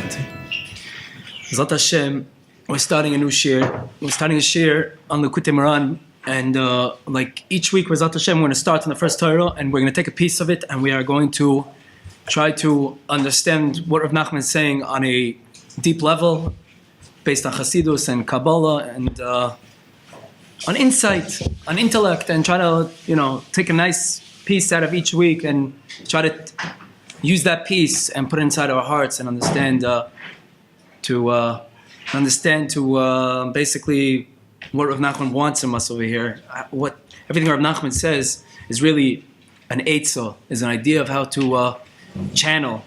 Right. Zat Hashem, we're starting a new shir. We're starting a shir on Likutey Moharan, and like each week, Zat Hashem, we're going to start in the first Torah, and we're going to take a piece of it, and we are going to try to understand what Rav Nachman is saying on a deep level, based on Chassidus and Kabbalah, and on insight, on intellect, and try to, take a nice piece out of each week and try to use that piece and put it inside our hearts and understand basically what Rav Nachman wants from us over here. What everything Rav Nachman says is really an eitzah, is an idea of how to channel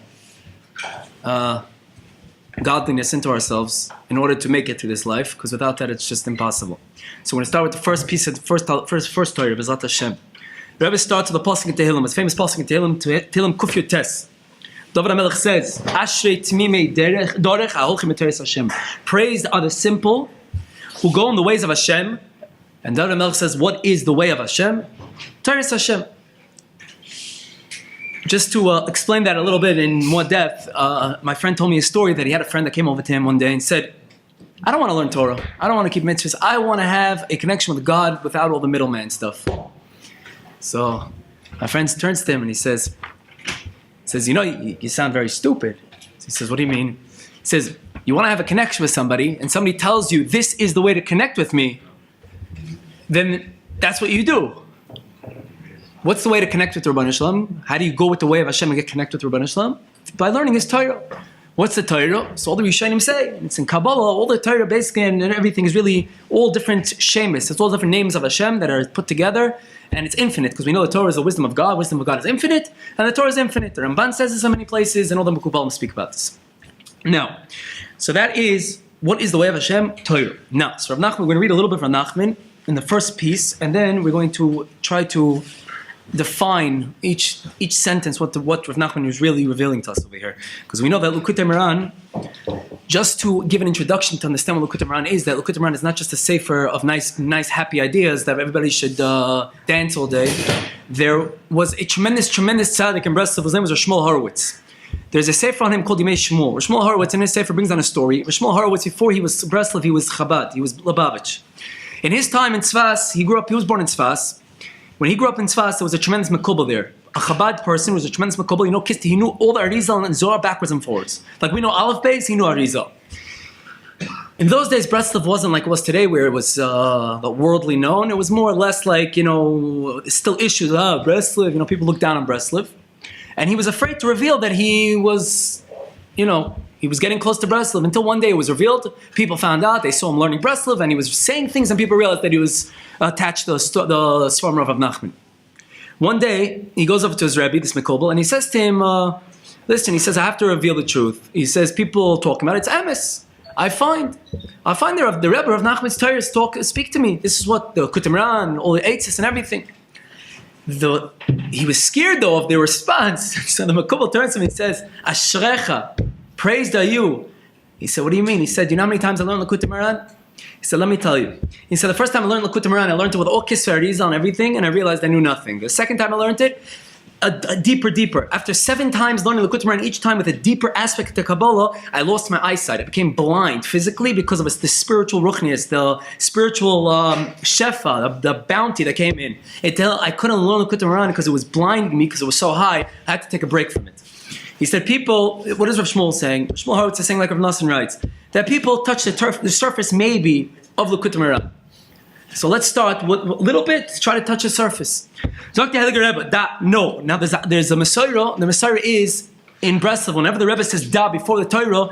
godliness into ourselves in order to make it through this life, because without that it's just impossible. So we're going to start with the first piece of the first Torah, B'ezrat Hashem. The Rebbe starts with the pasuk in Tehillim, his famous pasuk in Tehillim Kuf Yud Tes. David HaMelech says, Ashrei Tmimei Dorech Ha'olchim B'Toras Hashem. Praised are the simple who go in the ways of Hashem. And David HaMelech says, what is the way of Hashem? Toras Hashem. Just to explain that a little bit in more depth, my friend told me a story that he had a friend that came over to him one day and said, I don't want to learn Torah. I don't want to keep mitzvahs. I want to have a connection with God without all the middleman stuff. So my friend turns to him and he says, you sound very stupid. He says, what do you mean? He says, you want to have a connection with somebody and somebody tells you this is the way to connect with me, then that's what you do. What's the way to connect with Rabban Shalom? How do you go with the way of Hashem and get connected with Rabban Shalom? By learning His Torah. What's the Torah? So all the Rishonim say, it's in Kabbalah, all the Torah basically, and everything is really all different shemis. It's all different names of Hashem that are put together, and it's infinite, because we know the Torah is the wisdom of God. Wisdom of God is infinite, and the Torah is infinite. The Ramban says this in so many places, and all the Mekubalim speak about this. Now, so that is, what is the way of Hashem? Torah. Now, so Rav Nachman, we're going to read a little bit from Nachman in the first piece, and then we're going to try to define each sentence, what Rav Nachman is really revealing to us over here. Because we know that Likutey Moharan, just to give an introduction to understand what Likutey Moharan is, that Likutey Moharan is not just a sefer of nice, happy ideas that everybody should dance all day. There was a tremendous tzaddik in Breslov. His name was Shmuel Horowitz. There's a sefer on him called Yimei Shmuel. Shmuel Horowitz in his sefer brings on a story. Shmuel Horowitz, before he was Breslov, he was Chabad, he was Lubavitch. In his time in Tzfas, he was born in Tzfas. When he grew up in Tzfas, there was a tremendous mekubal there. A Chabad person was a tremendous mekubal. He knew all the Arizal and Zohar backwards and forwards. Like we know Aleph Beis, he knew Arizal. In those days, Breslov wasn't like it was today, where it was worldly known. It was more or less like, still issues. Breslov, people look down on Breslov. And he was afraid to reveal that he was, he was getting close to Breslov, until one day it was revealed. People found out, they saw him learning Breslov, and he was saying things, and people realized that he was attached to the Sfarim of Rav Nachman. One day, he goes over to his Rebbe, this Mekobel, and he says to him, listen, he says, I have to reveal the truth. He says, people talk about it, it's emes. I find the Rebbe of Nachman's Torah speak to me. This is what the Likutey Moharan, all the eitzes and everything. He was scared though of their response. So the Mekobel turns to him and says, Ashrecha, praised are you. He said, what do you mean? He said, you know how many times I learned Likutey Moharan? He said, let me tell you. He said, the first time I learned Likutey Moharan, I learned it with all Kisvei Arizal and everything, and I realized I knew nothing. The second time I learned it, deeper. After 7 times learning Likutey Moharan, each time with a deeper aspect to Kabbalah, I lost my eyesight. I became blind physically because of the spiritual ruchnias, the spiritual shefa, the bounty that came in. I couldn't learn Likutey Moharan because it was blinding me, because it was so high, I had to take a break from it. He said, people, what is Rav Shmuel saying? Shmuel Horowitz is saying, like Rav Nassan writes, that people touch the surface maybe of Likutey Moharan. So let's start with a little bit, try to touch the surface. No. Now there's a Messiah. The Messiah is in Breslov. Whenever the Rebbe says da before the Torah,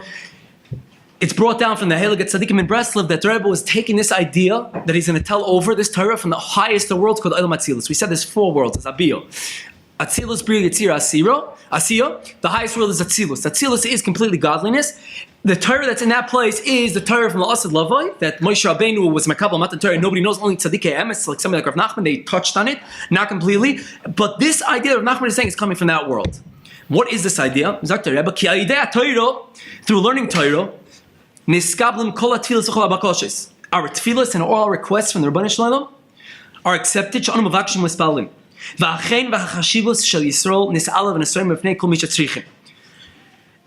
it's brought down from the Heilige Tzaddikim in Breslov that the Rebbe was taking this idea that he's going to tell over this Torah from the highest of the worlds called Olam Atzilus. We said there's 4 worlds. It's Abiyah. Atzilus, Bria, Yitzira, Asiya. The highest world is Atzilus. Atzilus is completely godliness. The Torah that's in that place is the Torah from the Asad Lavai, that Moshe Rabbeinu was Makabal Matan Torah. Nobody knows, only Tzaddikei Emes, like somebody like Rav Nachman, they touched on it, not completely. But this idea that Rav Nachman is saying is coming from that world. What is this idea? Through learning Torah, our tefillas and all our requests from the Rebbeinu Shalom are accepted.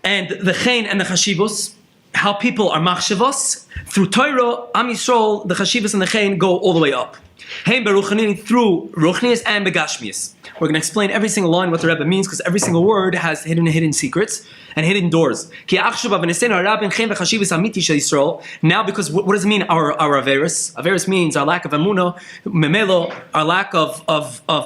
and the chen and the chashivos, how people are machshavos. Through Torah, Am Yisrael, the chashivos and the chen go all the way up. Hein beruchani, through ruchnius and begashmius. We're going to explain every single line what the Rebbe means, because every single word has hidden secrets and hidden doors. Now, because what does it mean, our Averis? Averis means our lack of emunah, memelo, our lack of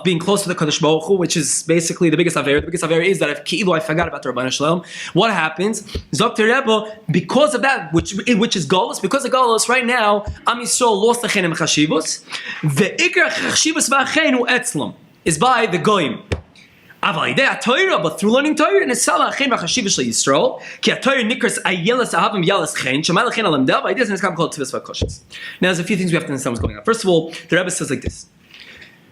being close to the Kadosh Baruch Hu, which is basically the biggest Aver. The biggest Aver is that if I forgot about the Rabbanah Shalom, what happens? Zok Rebbe, because of that, which is Golus, because of Golus, right now, Am Yisrael lost the Chen and Chashivos. The Ikar Chashivos v'Achen hu etzlam is by the Goyim. But through learning Torah, and it's Salah Chen v'Chashivos Yisrael, ki Torah nikras ayelas ahavim yalas Chen, shemal Chen alam dav. Ideas in this come called Tivus v'Koshis. Now, there's a few things we have to understand what's going on. First of all, the Rebbe says like this: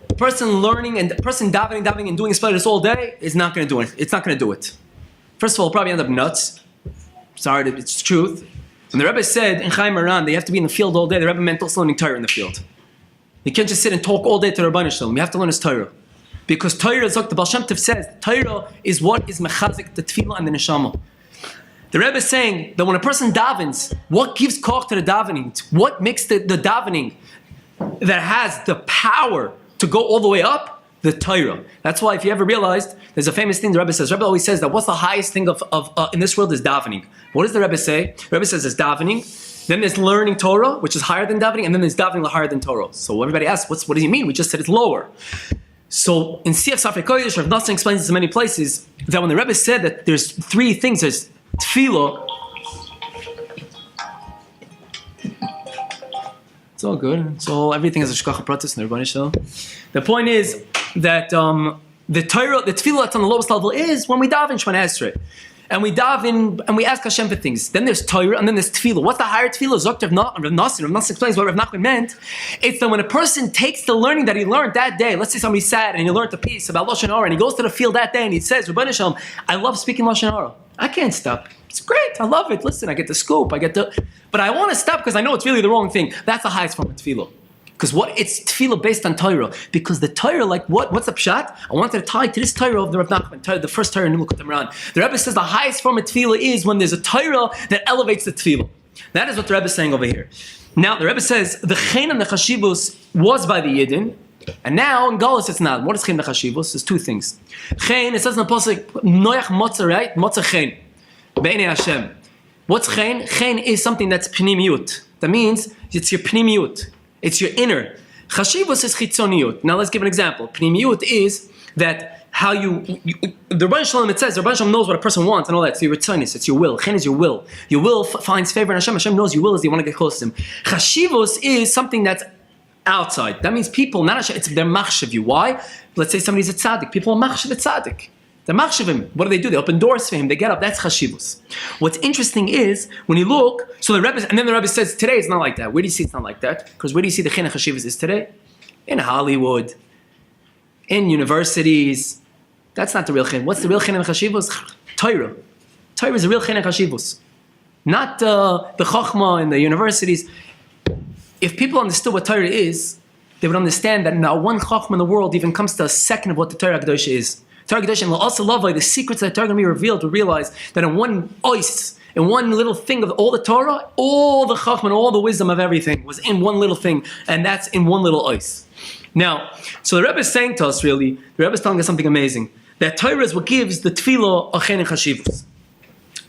the person learning and the person davening and doing this all day is not going to do it. It's not going to do it. First of all, probably end up nuts. Sorry, it's the truth. When the Rebbe said in Chaim Moran they have to be in the field all day, the Rebbe meant also learning Torah in the field. You can't just sit and talk all day to the Rabbanah Shalom. You have to learn his Torah. Because Torah, the Baal Shem Tov says, Torah is what is mechazik the tefillah and the neshama. The Rebbe is saying that when a person davens, what gives koch to the davening? What makes the davening that has the power to go all the way up? The Torah. That's why if you ever realized, there's a famous thing the Rebbe says. The Rebbe always says that what's the highest thing of in this world is davening. What does the Rebbe say? The Rebbe says there's davening, then there's learning Torah, which is higher than davening, and then there's davening higher than Torah. So everybody asks, what do you mean? We just said it's lower. So in Siach Safrei Kodesh, Rav Nachman explains this in many places, that when the Rebbe said that there's three things, there's tefillah. It's all good. It's all, everything is a shkacha pratis in the Rebbeinu Shalom. The point is that the Torah, the tefillah that's on the lowest level is when we daven Shemona Esrei. And we daven and we ask Hashem for things. Then there's Torah and then there's tefillah. What's the higher tefillah? Zok Rav Nachman. Rav Nachman explains what Rav Nachman meant. It's that when a person takes the learning that he learned that day, let's say somebody sat and he learned a piece about Lashon Hara and he goes to the field that day and he says, Rebbeinu Shalom, I love speaking Lashon Hara. I can't stop. It's great. I love it. Listen, I get the scoop. But I want to stop because I know it's really the wrong thing. That's the highest form of tefillah. Because it's tefillah based on Torah. Because the Torah, like what's the pshat? I wanted to tie to this Torah of the Rav Nachman, the first Torah in Likutey Moharan. The Rebbe says the highest form of tefillah is when there's a Torah that elevates the tefillah. That is what the Rebbe is saying over here. Now the Rebbe says the chen and the chashivus was by the Yidden, and now in Galus it's not. What is chen and chashivus? There's two things. Chen, it says in the pasuk noach motza, right? Motza chen, b'nei Hashem. What's chen? Chen is something that's pnimiyut. That means it's your pnimiyut. It's your inner. Chashivus is chitzoniyut. Now let's give an example. Pnimiyut is that how the Rabbanah Shalom, it says, the Rabbanah Shalom knows what a person wants and all that. It's your ritzonis, it's your will. Chen is your will. Your will finds favor in Hashem. Hashem knows your will is you want to get close to Him. Chashivus is something that's outside. That means people, not Hashem, they're machshav you. Why? Let's say somebody's a tzaddik. People are machshav a tzaddik. They're machshav him. What do? They open doors for him. They get up. That's chashivus. What's interesting is when you look. So the Rebbe, and then the Rebbe says today it's not like that. Where do you see it's not like that? Because where do you see the chen chashivus is today? In Hollywood, in universities. That's not the real chen. What's the real chen chashivus? Torah. Torah is the real chen chashivus, not the chokhmah in the universities. If people understood what Torah is, they would understand that not one chokhmah in the world even comes to a second of what the Torah Kedosha is. Torah Kedosha and also love the secrets that are going to be revealed to realize that in one ois, in one little thing of all the Torah, all the chachma and all the wisdom of everything was in one little thing, and that's in one little ois. Now, so the Rebbe is saying to us really, the Rebbe is telling us something amazing, that Torah is what gives the tefillah a chen and chashivus.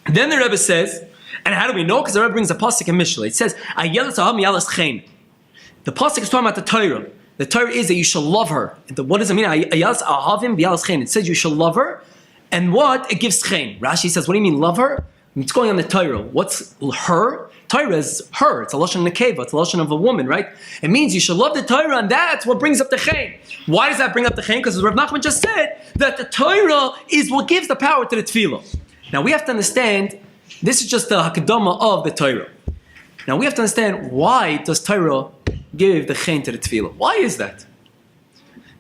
Then the Rebbe says, and how do we know? Because the Rebbe brings a pasuk in Mishlei. It says, ayelas aham yalas chen. The pasuk is talking about the Torah. The Torah is that you shall love her. What does it mean? Ayelas ahavim v'yalas chen. It says you shall love her, and what? It gives chen. Rashi says, what do you mean love her? It's going on the Torah. What's her? Torah is her. It's a lashon nekeva. It's a lashon of a woman, right? It means you should love the Torah, and that's what brings up the chen. Why does that bring up the chen? Because Rav Nachman just said that the Torah is what gives the power to the tefillah. Now we have to understand, this is just the hakadama of the Torah. Now we have to understand, why does Torah give the chen to the tefillah? Why is that?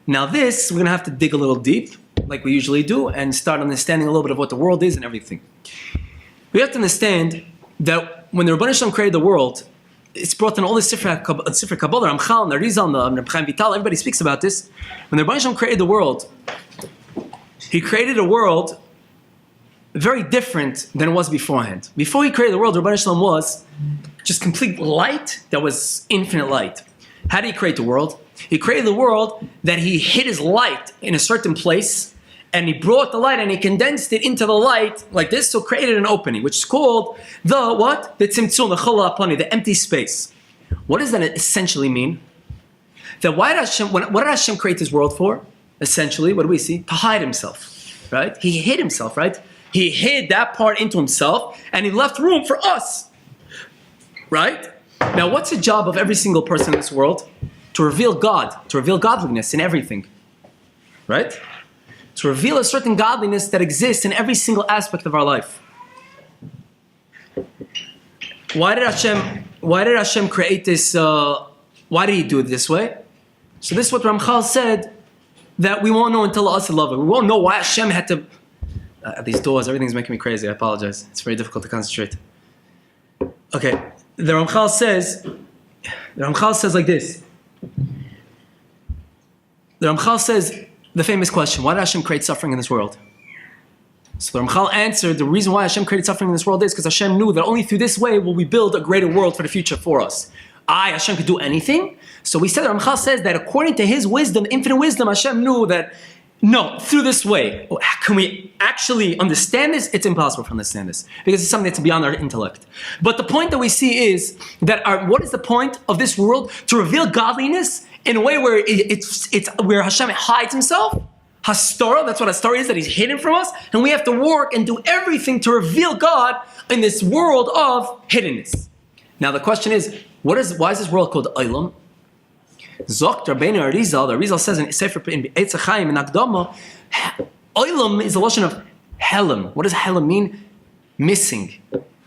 Now this, we're going to have to dig a little deep, like we usually do, and start understanding a little bit of what the world is and everything. We have to understand that when the Rabbanah Shalom created the world, it's brought in all this Sifrei Kabbalah, Ramchal, Narizal, Reb Chaim Vital, everybody speaks about this. When the Rabbanah Shalom created the world, He created a world very different than it was beforehand. Before he created the world, Rabbi Shalom was just complete light that was infinite light. How did he create the world? He created the world that he hid his light in a certain place, and he brought the light and he condensed it into the light like this, so created an opening, which is called the what? The tzimtzum, the chala apani, the empty space. What does that essentially mean? That why did Hashem, what did Hashem create this world for? Essentially, what do we see? To hide himself, right? He hid himself, right? He hid that part into himself, and he left room for us, right? Now, what's the job of every single person in this world? To reveal God, to reveal godliness in everything, right? To reveal a certain godliness that exists in every single aspect of our life. Why did Hashem create this? Why did he do it this way? So this is what Ramchal said, that we won't know until us love it. We won't know why Hashem had to... these doors, everything's making me crazy. I apologize. It's very difficult to concentrate. Okay, the Ramchal says like this. The Ramchal says the famous question, why did Hashem create suffering in this world? So the Ramchal answered, the reason why Hashem created suffering in this world is because Hashem knew that only through this way will we build a greater world for the future for us. Hashem could do anything. So we said, the Ramchal says that according to his wisdom, infinite wisdom, Hashem knew that no, through this way. Can we actually understand this? It's impossible to understand this because it's something that's beyond our intellect. But the point that we see is that what is the point of this world? To reveal godliness in a way where it's where Hashem hides himself. Hastara, that's what Hastara is, that he's hidden from us. And we have to work and do everything to reveal God in this world of hiddenness. Now the question is, why is this world called Olam? Zokt Rabbeinu Arizal, the Arizal says in Sefer in Eitz HaChaim in Akdama, Olam is a lotion of Helam. What does Helam mean? Missing.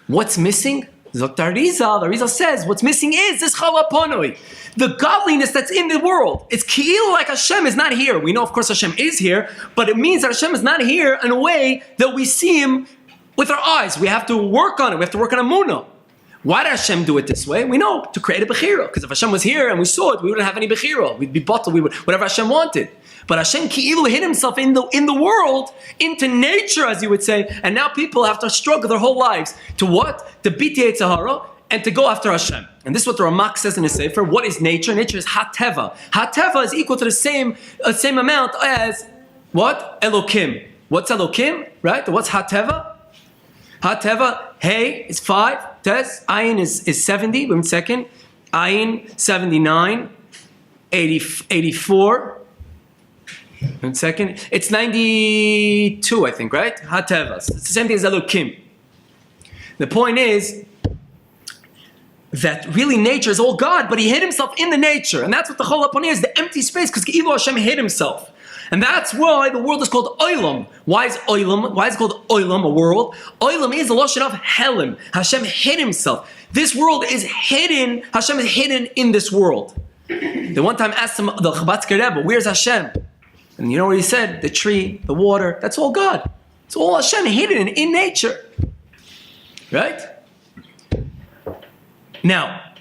What's missing? Zokt Arizal, the Arizal says, what's missing is this Chalaponoi, the godliness that's in the world. It's Ki'il like Hashem is not here. We know, of course, Hashem is here, but it means that Hashem is not here in a way that we see him with our eyes. We have to work on it. We have to work on Amunah. Why did Hashem do it this way? We know, to create a Bechira. Because if Hashem was here and we saw it, we wouldn't have any Bechira. We'd be bottled, whatever Hashem wanted. But Hashem Ki'ilu hid himself in the world, into nature, as you would say, and now people have to struggle their whole lives. To what? To beat the Yetzer Hara and to go after Hashem. And this is what the Ramak says in his Sefer. What is nature? Nature is Hateva. Hateva is equal to the same amount as what? Elokim. What's Elokim? Right? What's Hateva? Hateva, Hey is 5, Tes, Ayin is 70, 1 second, Ayin 79, 84, 1 second, it's 92 I think, right? Hateva, it's the same thing as Elokim. The point is that really nature is all God, but he hid himself in the nature, and that's what the Chol HaPoni is, the empty space, because Ki'ilu Hashem hid himself. And that's why the world is called Olam. Why is Olam? Why is it called Olam, a world? Olam is the lotion of Helim. Hashem hid himself. This world is hidden. Hashem is hidden in this world. They one time asked him, the Chabadsker Rebbe, where's Hashem? And you know what he said? The tree, the water, that's all God. It's all Hashem hidden in nature. Right? Now,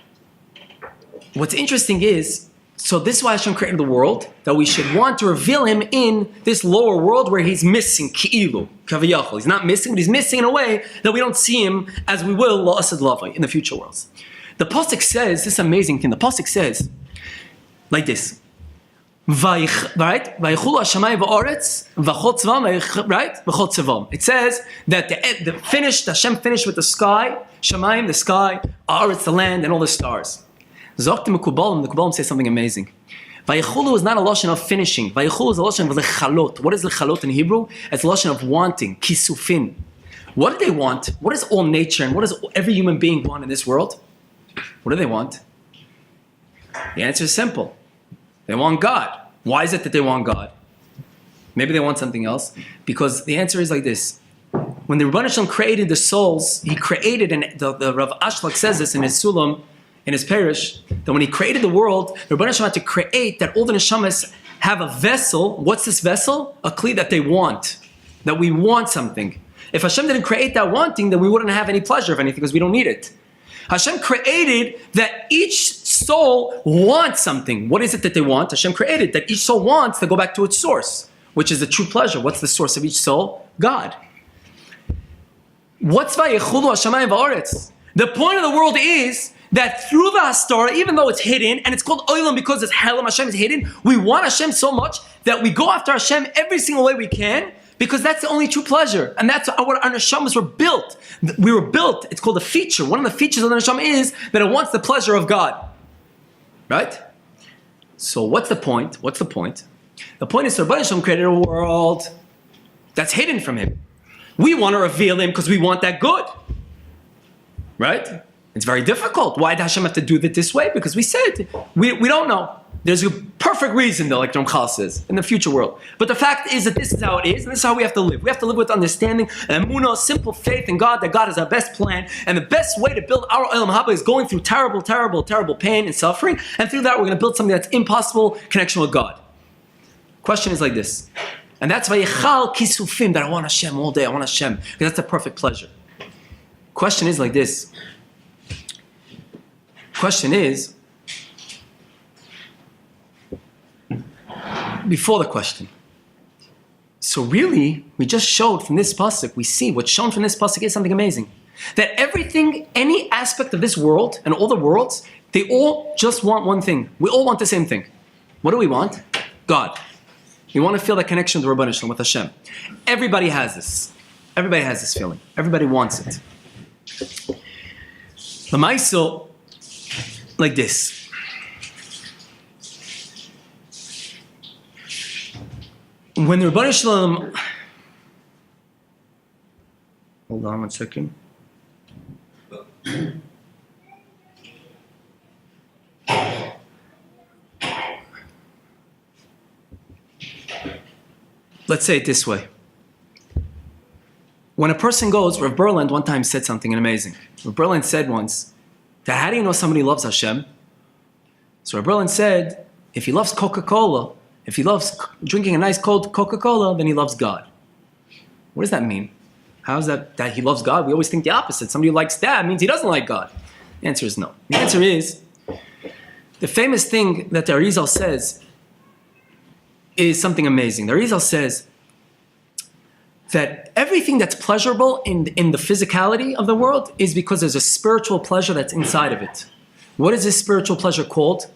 what's interesting is, so this is why Hashem created the world, that we should want to reveal him in this lower world where he's missing, ki'ilu, kaviyachol. He's not missing, but he's missing in a way that we don't see him as we will, la'asad lavai, in the future worlds. The Pasuk says, this amazing thing, the Pasuk says, like this, right? Vayichulu hashamayim va'aretz, v'chol tzavam, right? V'chol tzavam. It says that Hashem finished with the sky, shamayim, the sky, aretz, the land, and all the stars. Zok the Mekubalim says something amazing. Vayichulu is not a lotion of finishing. Vayichulu is a lotion of lechalot. What is lechalot in Hebrew? It's a lotion of wanting, kisufin. What do they want? What is all nature and what does every human being want in this world? What do they want? The answer is simple. They want God. Why is it that they want God? Maybe they want something else. Because the answer is like this. When the Rebbeinu Shalom created the souls, he created, and the Rav Ashlag says this in his Sulam, in his parish, that when he created the world, the Rebbeinu Shalom had to create that all the neshamas have a vessel. What's this vessel? A kli that they want. That we want something. If Hashem didn't create that wanting, then we wouldn't have any pleasure of anything because we don't need it. Hashem created that each soul wants something. What is it that they want? Hashem created that each soul wants to go back to its source, which is the true pleasure. What's the source of each soul? God. What's Vayechulu Hashamayim Va'aretz? The point of the world is that through the Hastara, even though it's hidden, and it's called Olam because it's Helam, Hashem is hidden, we want Hashem so much that we go after Hashem every single way we can, because that's the only true pleasure. And that's what our neshamas were built. We were built, it's called a feature. One of the features of the neshama is that it wants the pleasure of God. Right? So what's the point? What's the point? The point is that Rebbeinu Shalom created a world that's hidden from Him. We want to reveal Him because we want that good. Right? It's very difficult. Why did Hashem have to do it this way? Because we said, we don't know. There's a perfect reason, though, like Ramchal says, in the future world. But the fact is that this is how it is, and this is how we have to live. We have to live with understanding, and emunah, simple faith in God, that God is our best plan, and the best way to build our Olam Haba is going through terrible, terrible, terrible pain and suffering, and through that we're going to build something that's impossible, connection with God. Question is like this, and that's Vayichal Kisufim, that I want Hashem all day, I want Hashem, because that's the perfect pleasure. Question is like this. Question is, before the question. So really, we just showed from this pasuk, we see what's shown from this pasuk is something amazing. That everything, any aspect of this world and all the worlds, they all just want one thing. We all want the same thing. What do we want? God. We want to feel that connection to Rebbeinu Shalom, with Hashem. Everybody has this. Everybody has this feeling. Everybody wants it. L'maisel, like this. When the Rebbeinu Shalom, hold on one second. Let's say it this way. When a person goes, Rav Berland one time said something amazing. Rav Berland said once, that how do you know somebody loves Hashem? So Rav Berland said, if he loves Coca-Cola, if he loves drinking a nice cold Coca-Cola, then he loves God. What does that mean? How is that he loves God? We always think the opposite. Somebody who likes that means he doesn't like God. The answer is no. The answer is, the famous thing that the Arizal says is something amazing. The Arizal says that everything that's pleasurable in the physicality of the world is because there's a spiritual pleasure that's inside of it. What is this spiritual pleasure called?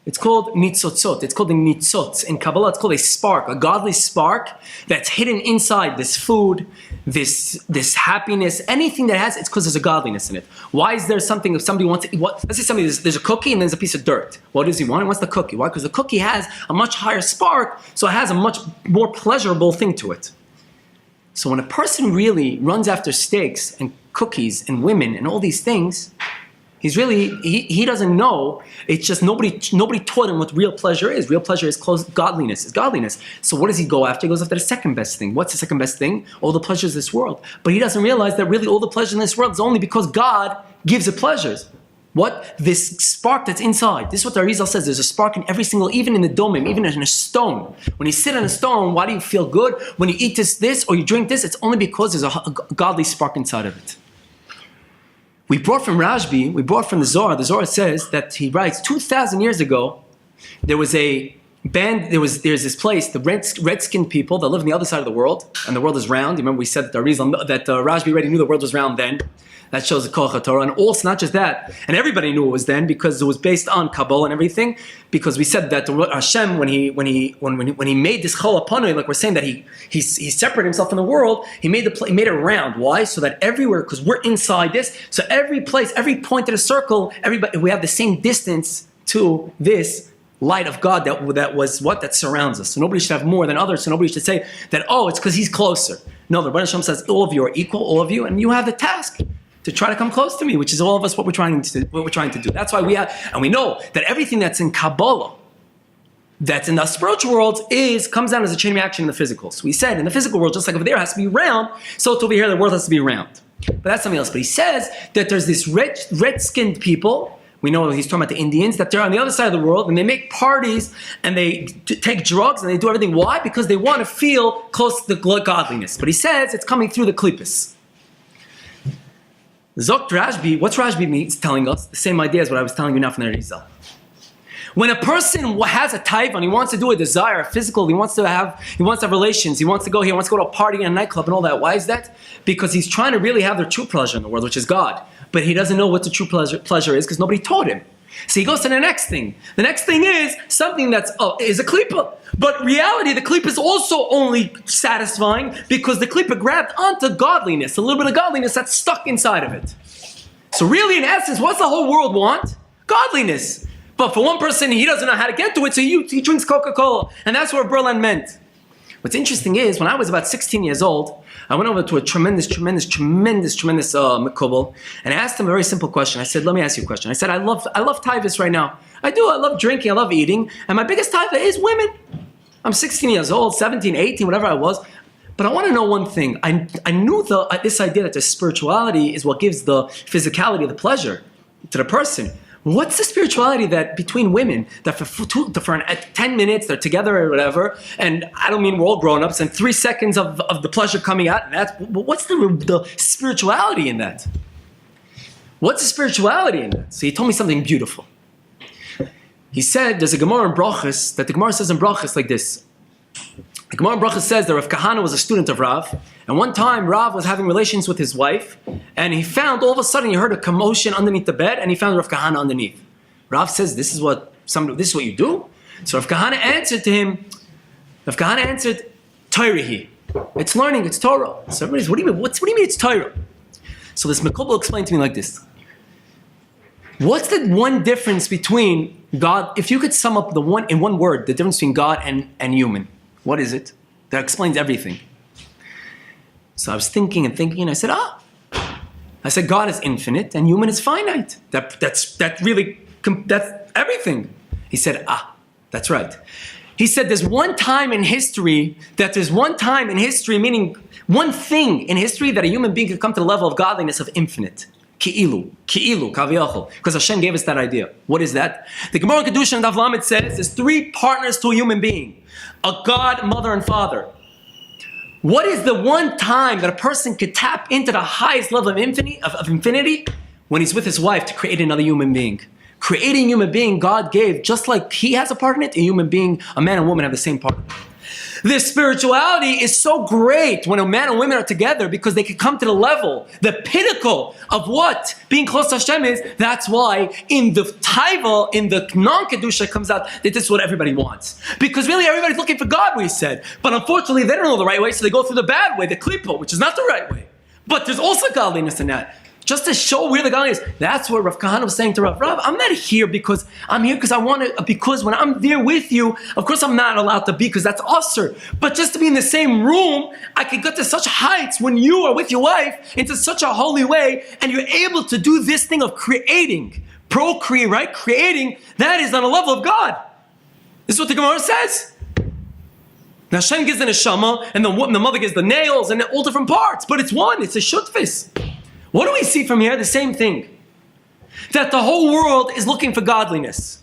It's called nitzotzot. It's called the nitzotz. In Kabbalah, it's called a spark, a godly spark that's hidden inside this food, this happiness, anything that has, it's because there's a godliness in it. Why is there something, if somebody wants to eat, let's say there's a cookie and there's a piece of dirt. What does he want? He wants the cookie. Why? Because the cookie has a much higher spark, so it has a much more pleasurable thing to it. So when a person really runs after steaks and cookies and women and all these things, he's really, he doesn't know. It's just nobody taught him what real pleasure is. Real pleasure is godliness. So what does he go after? He goes after the second best thing. What's the second best thing? All the pleasures of this world. But he doesn't realize that really all the pleasure in this world is only because God gives it pleasures. What? This spark that's inside. This is what the Arizal says. There's a spark in every single, even in the domim, even in a stone. When you sit on a stone, why do you feel good? When you eat this, or you drink this, it's only because there's a godly spark inside of it. We brought from Rashbi, we brought from the Zohar. The Zohar says that he writes 2,000 years ago, there was a band, there's this place, the red-skinned people that live on the other side of the world, and the world is round. You remember we said that Rashbi already knew the world was round then. That shows the Torah Torah. And also, not just that, and everybody knew it was then because it was based on Kabbalah and everything. Because we said that Hashem, when he made this Chol Hapanui, like we're saying that he separated himself from the world, he made it round. Why? So that everywhere, because we're inside this, so every place, every point in a circle, we have the same distance to this light of God that surrounds us. So nobody should have more than others. So nobody should say that, oh, it's because he's closer. No, the Rebbeinu Hashem says all of you are equal, all of you, and you have the task to try to come close to me, which is all of us what we're trying to do. That's why we know that everything that's in Kabbalah, that's in the spiritual world, comes down as a chain reaction in the physical. So we said in the physical world, just like over there has to be round, so over here the world has to be round. But that's something else. But he says that there's this red-skinned people. We know he's talking about the Indians, that they're on the other side of the world and they make parties and they take drugs and they do everything. Why? Because they want to feel close to the godliness. But he says it's coming through the klippus. Zokt Rashbi, what's Rashbi telling us? The same idea as what I was telling you now from the Arizal. When a person has a type and he wants to do a desire, a physical, he wants to have relations, he wants to go here, he wants to go to a party in a nightclub and all that. Why is that? Because he's trying to really have the true pleasure in the world, which is God. But he doesn't know what the true pleasure is because nobody taught him. So he goes to the next thing. The next thing is something is a klipa. But reality, the klipa is also only satisfying because the klipa grabbed onto godliness, a little bit of godliness that's stuck inside of it. So really, in essence, what's the whole world want? Godliness. But for one person, he doesn't know how to get to it, so he drinks Coca-Cola. And that's what Berlin meant. What's interesting is, when I was about 16 years old, I went over to a tremendous mikubal, and I asked him a very simple question. I said, let me ask you a question. I said, I love taivas right now. I do. I love drinking. I love eating. And my biggest taiva is women. I'm 16 years old, 17, 18, whatever I was. But I want to know one thing. I knew this idea that the spirituality is what gives the physicality, the pleasure to the person. What's the spirituality that between women that for 10 minutes they're together or whatever, and I don't mean we're all grown-ups, and 3 seconds of the pleasure coming out, and what's the spirituality in that? What's the spirituality in that? So he told me something beautiful. He said there's a Gemara in Brachas that the Gemara says in Brachas like this. The Gemara in Brachas says that Rav Kahana was a student of Rav, and one time Rav was having relations with his wife, and he found, all of a sudden he heard a commotion underneath the bed, and he found Rav Kahana underneath. Rav says, this is what you do? So Rav Kahana answered to him, Torah. It's learning, it's Torah. So everybody's, what do you mean? What do you mean it's Torah? So this Mekubal explained to me like this. What's the one difference between God, if you could sum up in one word, the difference between God and human? What is it? That explains everything. So I was thinking, and I said, God is infinite and human is finite. That's everything. He said, that's right. He said there's one time in history, meaning one thing in history that a human being could come to the level of godliness of infinite. Ki'ilu, kaviyachol. Because Hashem gave us that idea. What is that? The Gemara in Kedusha and Daf Lamed says there's 3 partners to a human being. A God, mother, and father. What is the one time that a person could tap into the highest level of infinity? When he's with his wife to create another human being. Creating a human being, God gave, just like he has a part in it, a human being, a man and woman have the same part. This spirituality is so great when a man and women are together because they can come to the level, the pinnacle of what being close to Hashem is. That's why in the taiva, in the non-kedusha comes out that this is what everybody wants. Because really everybody's looking for God, we said. But unfortunately they don't know the right way, so they go through the bad way, the klipa, which is not the right way. But there's also godliness in that. Just to show where the godliness is. That's what Rav Kahana was saying to Rav. I'm not here because I'm here because I want to, because when I'm there with you, of course I'm not allowed to be because that's usher. But just to be in the same room, I can get to such heights when you are with your wife into such a holy way and you're able to do this thing of creating, procreate, right? Creating, that is on a level of God. This is what the Gemara says. Now Hashem gives the neshama and the mother gives the nails and all different parts, but it's one, it's a shutfis. What do we see from here? The same thing. That the whole world is looking for godliness.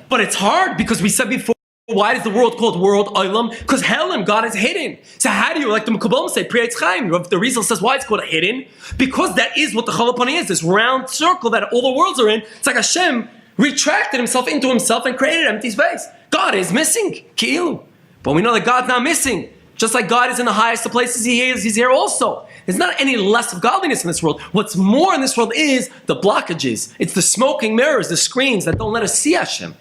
But it's hard because we said before, why is the world called world olam? Because Helam, God is hidden. So how do you, like the Mekubalim say, Pri Eitz Chaim, the Rizal says why it's called hidden? Because that is what the Chalapani is, this round circle that all the worlds are in. It's like Hashem retracted himself into himself and created empty space. God is missing, Ki'ilu. But we know that God's not missing. Just like God is in the highest of places he is, he's here also. There's not any less of godliness in this world. What's more in this world is the blockages. It's the smoking mirrors, the screens that don't let us see Hashem.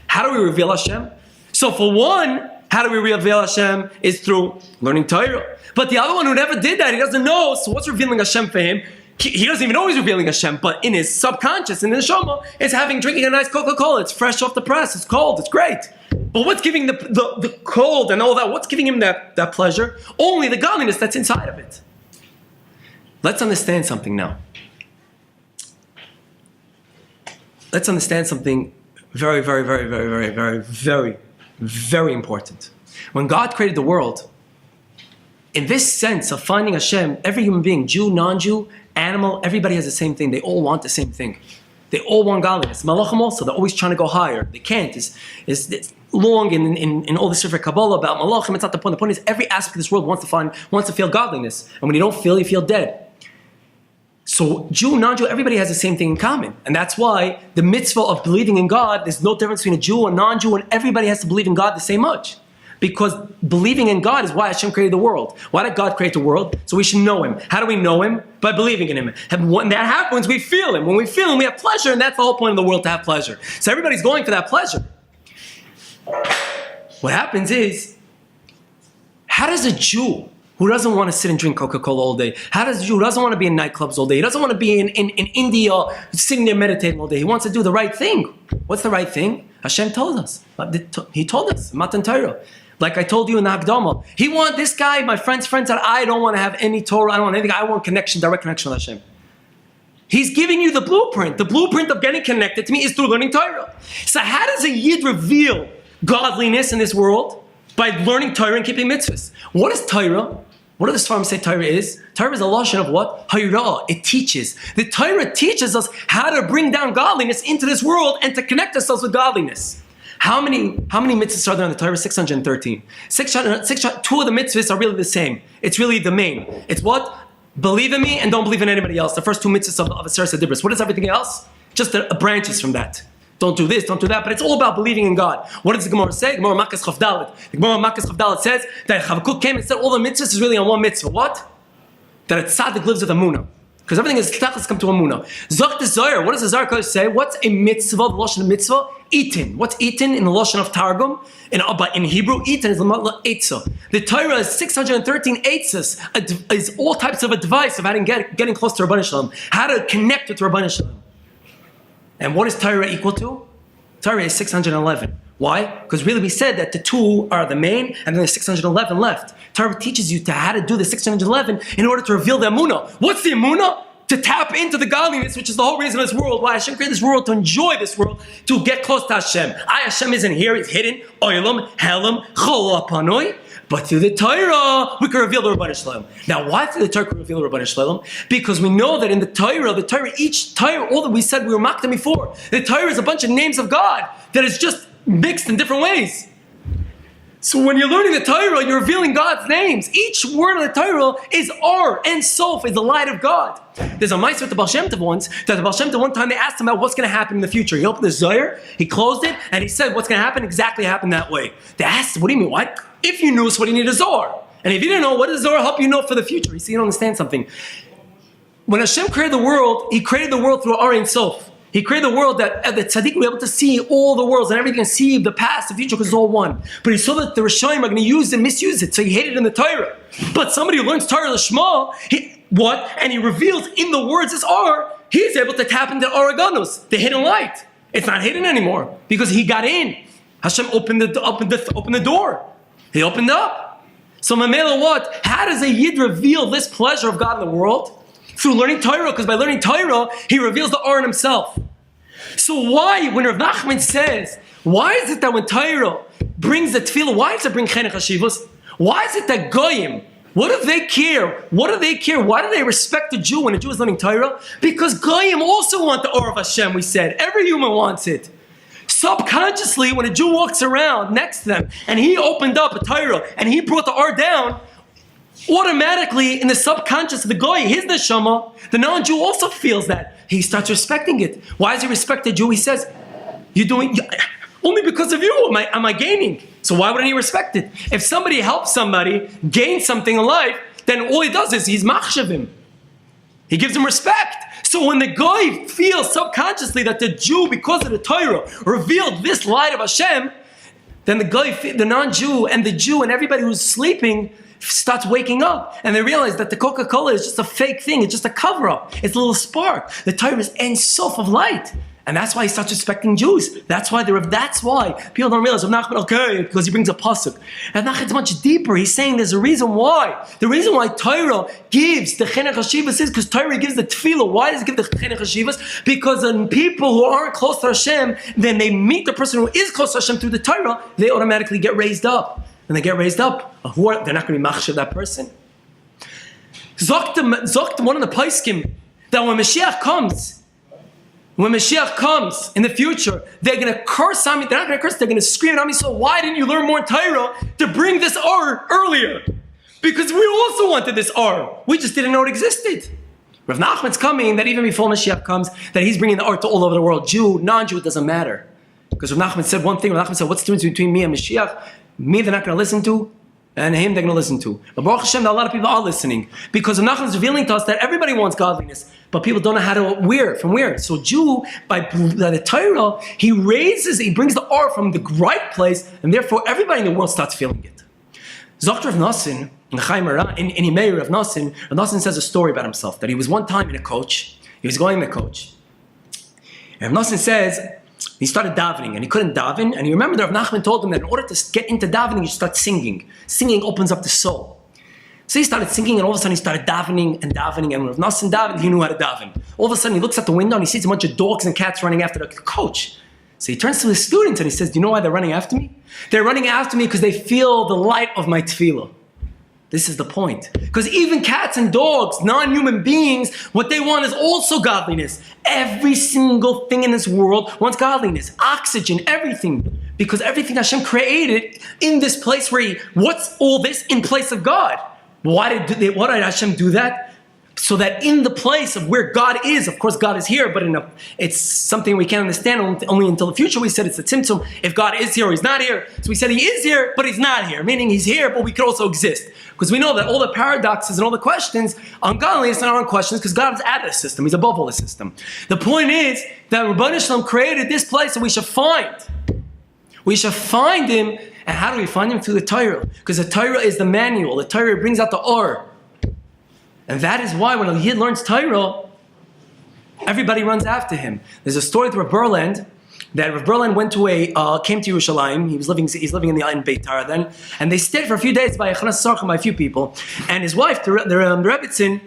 How do we reveal Hashem? So for one, how do we reveal Hashem is through learning Torah. But the other one who never did that, he doesn't know, so what's revealing Hashem for him? He doesn't even know he's revealing Hashem, but in his subconscious, in the neshama, it's drinking a nice Coca-Cola. It's fresh off the press, it's cold, it's great. But what's giving the cold and all that, what's giving him that pleasure? Only the godliness that's inside of it. Let's understand something now. Let's understand something very, very, very, very, very, very, very, very important. When God created the world, in this sense of finding Hashem, every human being, Jew, non-Jew, animal, everybody has the same thing. They all want the same thing. They all want godliness. Malachim also, they're always trying to go higher. They can't. It's long in all the Sefer Kabbalah about Malachim. It's not the point. The point is every aspect of this world wants to feel godliness. And when you don't feel, you feel dead. So Jew, non-Jew, everybody has the same thing in common. And that's why the mitzvah of believing in God, there's no difference between a Jew and non-Jew, and everybody has to believe in God the same much. Because believing in God is why Hashem created the world. Why did God create the world? So we should know Him. How do we know Him? By believing in Him. And when that happens, we feel Him. When we feel Him, we have pleasure, and that's the whole point of the world, to have pleasure. So everybody's going for that pleasure. What happens is, how does a Jew who doesn't want to sit and drink Coca-Cola all day, how does a Jew who doesn't want to be in nightclubs all day, he doesn't want to be in India sitting there meditating all day, he wants to do the right thing. What's the right thing? Hashem told us. He told us, Matan Torah. Like I told you in the Hakdama, he want this guy, my friend's friend said, I don't want to have any Torah, I don't want anything, I want connection, direct connection with Hashem. He's giving you the blueprint. The blueprint of getting connected to me is through learning Torah. So how does a Yid reveal godliness in this world? By learning Torah and keeping mitzvahs. What is Torah? What do the Sfarim say Torah is? Torah is a lashon of what? Hayra'ah. It teaches. The Torah teaches us how to bring down godliness into this world and to connect ourselves with godliness. How many mitzvahs are there in the Torah? 613. 600, two of the mitzvahs are really the same. It's really the main. It's what? Believe in me and don't believe in anybody else. The first two mitzvahs of Aseret Dibros. What is everything else? Just the branches from that. Don't do this, don't do that, but it's all about believing in God. What does the Gemara say? The Gemara Makas Chavdalet. The Gemara Makas Chavdalet says that Chavakuk came and said all the mitzvahs is really on one mitzvah. What? That a tzaddik lives with Amunah. Because everything is tachlis come to Amunah. Zok the Zohar, what does the Zohar say? What's a mitzvah, the lashon of mitzvah? Eaten. What's eaten in the lashon of Targum? In Hebrew, eaten is eitzah. The Torah is 613 eitzahs, is all types of advice about getting close to Rabban Shalom, how to connect with Rabban Shalom. And what is Torah equal to? Torah is 611. Why? Because really we said that the two are the main, and then there's 611 left. Torah teaches you how to do the 611 in order to reveal the Emunah. What's the Emunah? To tap into the godliness, which is the whole reason of this world, why Hashem created this world, to enjoy this world, to get close to Hashem. Hashem isn't here, He's hidden. Oilam, Helam, Chola Panoi. But through the Torah, we can reveal the Rabban Shalom. Now, why through the Torah can we reveal the Rabban Shalom? Because we know that in the Torah, each Torah, all that we said, we were mocked them before. The Torah is a bunch of names of God that is just mixed in different ways. So when you're learning the Torah, you're revealing God's names. Each word of the Torah is Or, and Sof is the light of God. There's a mitzvah with the Baal Shem Tov once, that the Baal Shem Tov one time they asked him about what's going to happen in the future. He opened the Zohar, he closed it, and he said what's going to happen exactly happened that way. They asked, what do you mean? What? If you knew, so what do you need a Zohar? And if you didn't know, what does Zohar help you know for the future? You see, you don't understand something. When Hashem created the world, He created the world through Or and Sof. He created the world that the tzaddik will be able to see all the worlds and everything, and see the past, the future, because it's all one. But he saw that the Rishonim are going to use and misuse it, so he hated it in the Torah. But somebody who learns Torah Lishma, and he reveals in the words this Or, he is able to tap into Oreganos, the hidden light. It's not hidden anymore because he got in. Hashem opened the door. He opened up. So Mamela, what? How does a Yid reveal this pleasure of God in the world? Through learning Torah, because by learning Torah, he reveals the Or in himself. So why, when Rav Nachman says, why is it that when Torah brings the tefillah, why does it bring chenek hashivos? Why is it that goyim, what do they care? What do they care? Why do they respect a Jew when a Jew is learning Torah? Because goyim also want the Or of Hashem, we said. Every human wants it. Subconsciously, when a Jew walks around next to them, and he opened up a Torah, and he brought the Or down, automatically, in the subconscious of the goy, his neshama, the non-Jew also feels that. He starts respecting it. Why does he respect the Jew? He says, "You're doing only because of you. Am I gaining? So why wouldn't he respect it? If somebody helps somebody gain something in life, then all he does is he's machshavim. He gives him respect. So when the goy feels subconsciously that the Jew, because of the Torah, revealed this light of Hashem, then the goy, the non-Jew, and the Jew, and everybody who's sleeping starts waking up, and they realize that the Coca-Cola is just a fake thing. It's just a cover-up. It's a little spark. The Torah is Ein Sof of light, and that's why he starts respecting Jews. That's why people don't realize Rav Nachman, okay, because he brings a pasuk. Rav Nachman's much deeper. He's saying there's a reason why. The reason why Torah gives the chenek hashivas is because Torah gives the tefillah. Why does it give the chenek hashivas? Because when people who aren't close to Hashem, then they meet the person who is close to Hashem through the Torah, they automatically get raised up. And they get raised up. They're not going to be machshav that person. Zokt one of the paiskim that when Mashiach comes in the future, they're going to curse on me. They're not going to curse. They're going to scream at me. So why didn't you learn more Torah to bring this Or earlier? Because we also wanted this Or. We just didn't know it existed. Rav Nachman's coming, that even before Mashiach comes, that he's bringing the art to all over the world. Jew, non-Jew, it doesn't matter. Because Rav Nachman said one thing. Rav Nachman said, what's the difference between me and Mashiach? Me, they're not going to listen to, and him, they're going to listen to. But Baruch Hashem, a lot of people are listening. Because Rav Nachman is revealing to us that everybody wants godliness, but people don't know how to, from where. So Jew, by the Torah, he brings the art from the right place, and therefore everybody in the world starts feeling it. Dr. Rav Nachman, in Imei Rav Nachman says a story about himself, that he was one time in a coach. He was going in a coach. And Rav Nachman says, he started davening, and he couldn't daven. And you remember that Rav Nachman told him that in order to get into davening, you start singing. Singing opens up the soul. So he started singing, and all of a sudden he started davening. And when Rav Nachman davened, he knew how to daven. All of a sudden he looks out the window, and he sees a bunch of dogs and cats running after the coach. So he turns to his students, and he says, do you know why they're running after me? They're running after me because they feel the light of my tefillah. This is the point. Because even cats and dogs, non-human beings, what they want is also godliness. Every single thing in this world wants godliness. Oxygen, everything. Because everything Hashem created in this place what's all this in place of God? Why did Hashem do that? So that in the place of where God is, of course God is here, but it's something we can't understand only until the future. We said it's a tzimtzum. If God is here or he's not here. So we said he is here, but he's not here. Meaning he's here, but we could also exist. Because we know that all the paradoxes and all the questions on godliness aren't questions because God is out of the system. He's above all the system. The point is that Rebbeinu Shalom created this place and we should find. We should find him. And how do we find him? Through the Torah. Because the Torah is the manual. The Torah brings out the or. And that is why when a Yid learns Torah, everybody runs after him. There's a story with Rav Berland, that Rav Berland came to Yerushalayim. He's living in the island Beitar then, and they stayed for a few days by a few people. And his wife, the Rebbitzin,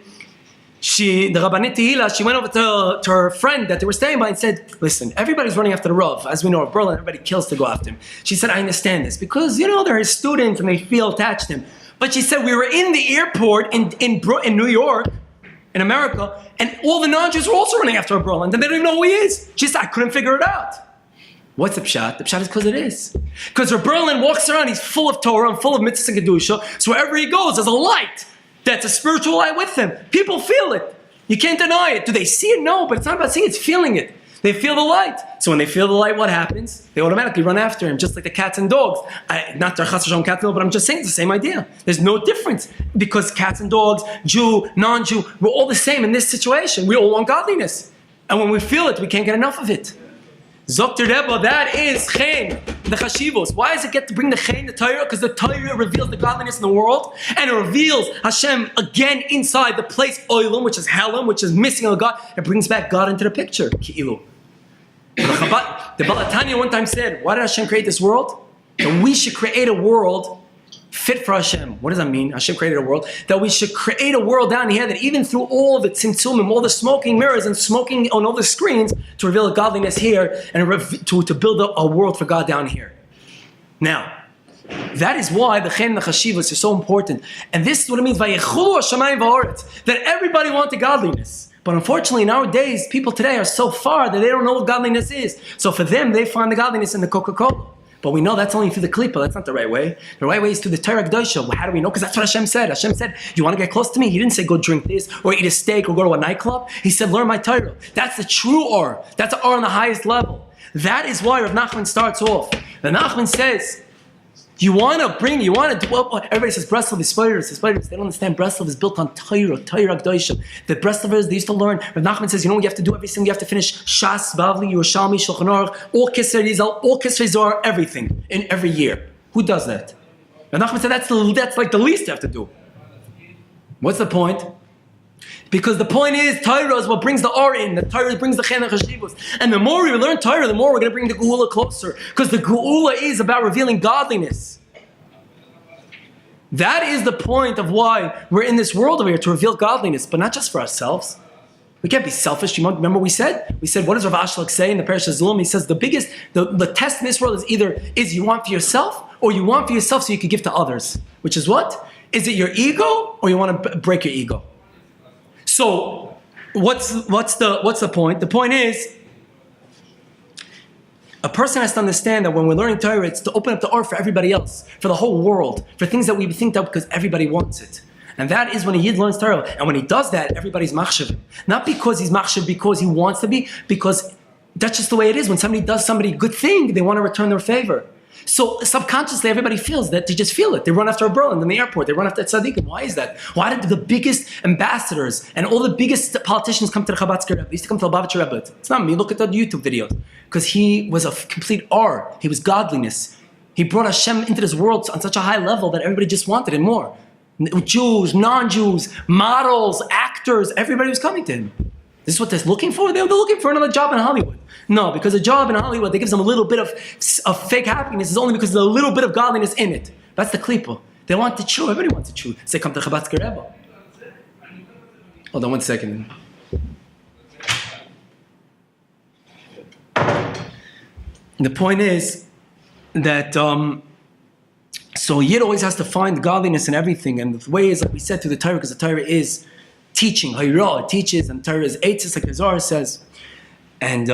the Rabbanit Tehila, she went over to her friend that they were staying by and said, listen, everybody's running after the Rav. As we know, Rav Berland, everybody kills to go after him. She said, I understand this because, they're his students and they feel attached to him. But she said, we were in the airport in New York, in America, and all the non-Jews were also running after Rav Berland, and they don't even know who he is. She said, I couldn't figure it out. What's the pshat? The pshat is because it is. Because Rav Berland walks around, he's full of Torah and full of mitzvahs and kedusha, so wherever he goes, there's a light. That's a spiritual light with him. People feel it. You can't deny it. Do they see it? No, but it's not about seeing it, it's feeling it. They feel the light. So when they feel the light, what happens? They automatically run after him, just like the cats and dogs. Not their chas v'shalom cat, but I'm just saying it's the same idea. There's no difference. Because cats and dogs, Jew, non-Jew, we're all the same in this situation. We all want godliness. And when we feel it, we can't get enough of it. Zokter Rebbe, that is chen, the chashivos. Why does it get to bring the chen, the Torah? Because the Torah reveals the godliness in the world, and it reveals Hashem again inside the place Oilum, which is Helam, which is missing a God. It brings back God into the picture. Ki'ilu. The Balatanya one time said, why did Hashem create this world? That we should create a world fit for Hashem. What does that mean? Hashem created a world. That we should create a world down here that even through all the tzimtzumim, all the smoking mirrors and smoking on all the screens, to reveal the godliness here and to build a world for God down here. Now, that is why the chen and the chashivas are so important. And this is what it means, Vayechulu hashamayim va'aretz, that everybody wanted godliness. But unfortunately, nowadays, people today are so far that they don't know what godliness is. So for them, they find the godliness in the Coca-Cola. But we know that's only through the klipa. That's not the right way. The right way is through the Torah Kedosha. Well, how do we know? Because that's what Hashem said. Hashem said, you want to get close to me? He didn't say go drink this or eat a steak or go to a nightclub. He said, learn my Torah. That's the true or. That's the or on the highest level. That is why Rav Nachman starts off. Rav Nachman says, everybody says Breslov is spiders. They don't understand Breslov is built on Torah Kedosha. The Breslovers, they used to learn. Rav Nachman says, you know what you have to do every single, you have to finish Shas, Bavli, Yerushalmi, Shulchan Aruch, all Kisrei Yizal, all Kisrei Zohar, everything, in every year. Who does that? Rav Nachman said, that's like the least you have to do. What's the point? Because the point is, Torah is what brings the or in. The Torah brings the chen and chashivos. And the more we learn Torah, the more we're going to bring the geula closer. Because the geula is about revealing godliness. That is the point of why we're in this world over here, to reveal godliness, but not just for ourselves. We can't be selfish. You remember we said, what does Rav Ashlag say in the Parashat Zulum? He says the test in this world is you want for yourself, or you want for yourself so you can give to others. Which is what? Is it your ego, or you want to break your ego? So, what's the point? The point is, a person has to understand that when we're learning Torah, it's to open up the or for everybody else, for the whole world, for things that we think that because everybody wants it. And that is when a Yid learns Torah. And when he does that, everybody's machshav. Not because he's machshav because he wants to be, because that's just the way it is. When somebody does somebody a good thing, they want to return their favor. So subconsciously, everybody feels that. They just feel it. They run after a Berlin in the airport. They run after tzaddikim. Why is that? Why did the biggest ambassadors and all the biggest politicians come to the Chabadsker Rebbe? They used to come to the Lubavitcher Rebbe. It's not me. Look at the YouTube videos. Because he was a complete R. He was godliness. He brought Hashem into this world on such a high level that everybody just wanted him more. Jews, non-Jews, models, actors, everybody was coming to him. This is what they're looking for? They're looking for another job in Hollywood. No, because a job in Hollywood, that gives them a little bit of fake happiness is only because there's a little bit of godliness in it. That's the klipa. They want the true. Everybody wants the true. Say, come to Chabadsker Rebbe. Hold on 1 second. The point is that so Yid always has to find godliness in everything, and the way is, like we said, through the Torah, because the Torah is teaching. Hayra, it teaches, and Torah is eitzes, like the Zohar says. And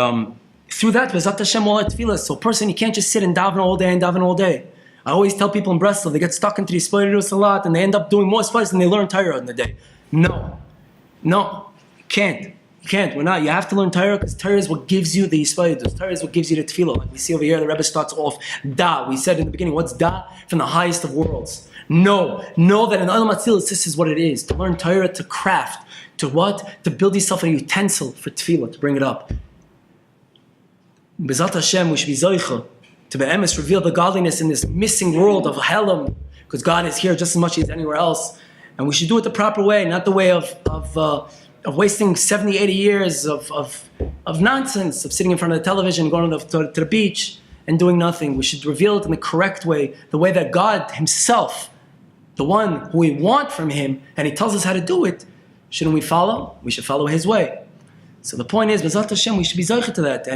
through that, Bezat Hashem all tefillah. So a person, you can't just sit and daven all day and daven all day. I always tell people in Breslov, they get stuck into these spirituals a lot, and they end up doing more spirituals than they learn Torah in the day. No, you can't. You can't. We're not. You have to learn Torah because Torah is what gives you the Yisraelis. Torah is what gives you the tefillah. Like we see over here, the Rebbe starts off Da. We said in the beginning, what's Da? From the highest of worlds. Know that in Olam Atzilus, this is what it is. To learn Torah, to craft. To what? To build yourself a utensil for tefillah, to bring it up. Bezat Hashem, we should be zoicha. To be emes, reveal the godliness in this missing world of Helam. Because God is here just as much as anywhere else. And we should do it the proper way, not the way of wasting 70, 80 years of nonsense, of sitting in front of the television, going to the beach and doing nothing. We should reveal it in the correct way, the way that God himself, the one who we want from him, and he tells us how to do it. Shouldn't we follow? We should follow his way. So the point is, B'ezrat Hashem, we should be zocheh to that.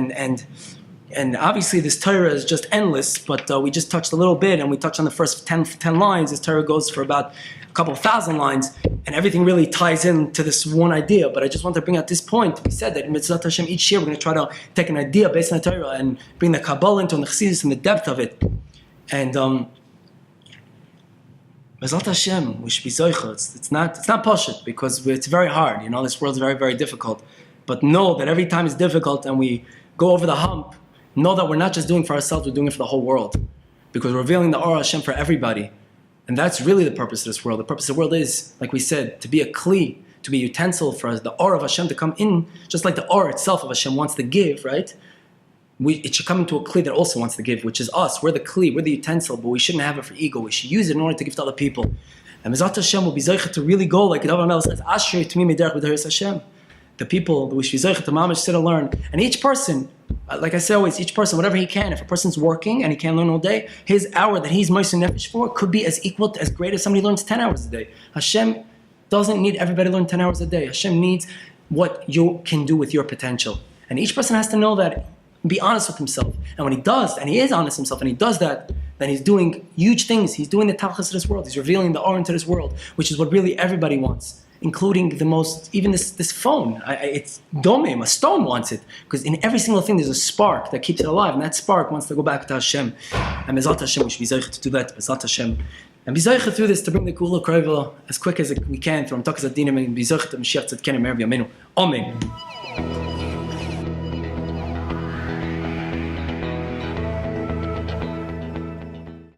And obviously this Torah is just endless, but we just touched a little bit, and we touched on the first 10 lines. This Torah goes for about a couple of thousand lines, and everything really ties into this one idea. But I just want to bring out this point. We said that in B'ezrat Hashem, each year we're going to try to take an idea based on the Torah and bring the Kabbalah into the Chassidus and the depth of it. And B'ezrat Hashem, we should be zocheh. It's not pashut because it's very hard. You know, this world's very, very difficult. But know that every time it's difficult and we go over the hump, know that we're not just doing it for ourselves, we're doing it for the whole world. Because we're revealing the Or Hashem for everybody. And that's really the purpose of this world. The purpose of the world is, like we said, to be a kli, to be a utensil for us, the Or of Hashem to come in, just like the Or itself of Hashem wants to give, right? It should come into a kli that also wants to give, which is us. We're the kli, we're the utensil, but we shouldn't have it for ego. We should use it in order to give to other people. And B'ezrat Hashem will be zeicha to really go, like David Amel says, Ashrei Tmimei Derech B'Deres Hashem. The people, we should be zeicha to mamash sit and learn. And each person, like I say always, each person, whatever he can, if a person's working and he can't learn all day, his hour that he's moister nefesh for could be as equal, as great as somebody learns 10 hours a day. Hashem doesn't need everybody to learn 10 hours a day. Hashem needs what you can do with your potential. And each person has to know that, be honest with himself. And when he does, and he is honest with himself, and he does that, then he's doing huge things. He's doing the talchas of this world. He's revealing the Or into this world, which is what really everybody wants. Including the most, even this phone. It's domim, a stone wants it. Because in every single thing there's a spark that keeps it alive. And that spark wants to go back to Hashem. And B'ezrat Hashem, we should be zeicha to do that. B'ezrat Hashem. And be zeicha through this to bring the Gula Kroiva as quick as we can. Through Amtakas Adinim and be zeicha to Mashiach Tzedkenu Me'er B'Yameinu. Amen.